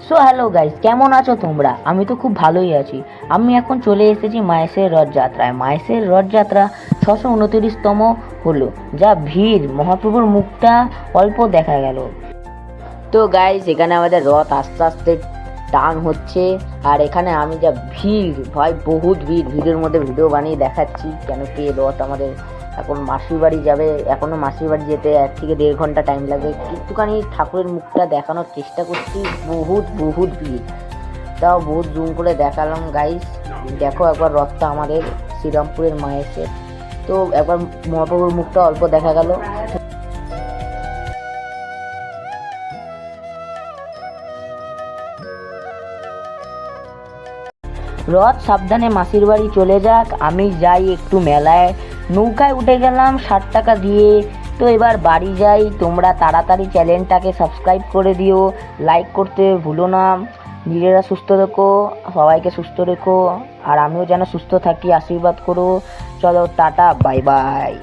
So hello guys, কেমন আছো তোমরা? আমি তো খুব ভালোই আছি। আমি এখন চলে এসেছি মাহেশের রথযাত্রায়। মাহেশের রথযাত্রা 629তম হলো, যা ভিড়, মহাপ্রভুর মুখটা অল্প দেখা গেল। তো গাইস, এখানে আমাদের রথ আস্তে আস্তে টান হচ্ছে, আর এখানে আমি যা ভিড়, ভাই বহুত ভিড়। ভিড়ের মধ্যে ভিডিও বানিয়ে দেখাচ্ছি, কেন কি রথ আমাদের এখন মাসির বাড়ি যাবে। এখনো মাসির বাড়ি যেতে 1 থেকে 1.5 ঘন্টা টাইম লাগবে। একটুখানি ঠাকুরের মুখটা দেখানোর চেষ্টা করছি। বহুত বহুত ভিড়, তাও বহুত জুম করে দেখালাম। গাইস দেখো একবার রথটা আমাদের শ্রীরামপুরের মাহেশের। তো একবার মহাপ্রভুর মুখটা অল্প দেখা গেল। রথ সাবধানে মাসির বাড়ি চলে যাক, আমি যাই একটু মেলায়। নৌকায় উঠে গেলাম 60 টাকা দিয়ে। তো এবার বাড়ি যাই। তোমরা তাড়াতাড়ি চ্যানেলটাকে সাবস্ক্রাইব করে দিও, লাইক করতে ভুলো না। নিজেরা সুস্থ থেকো, সবাইকে সুস্থ রেখো, আর আমিও যেন সুস্থ থাকি, আশীর্বাদ করো। চলো টাটা, বাই বাই।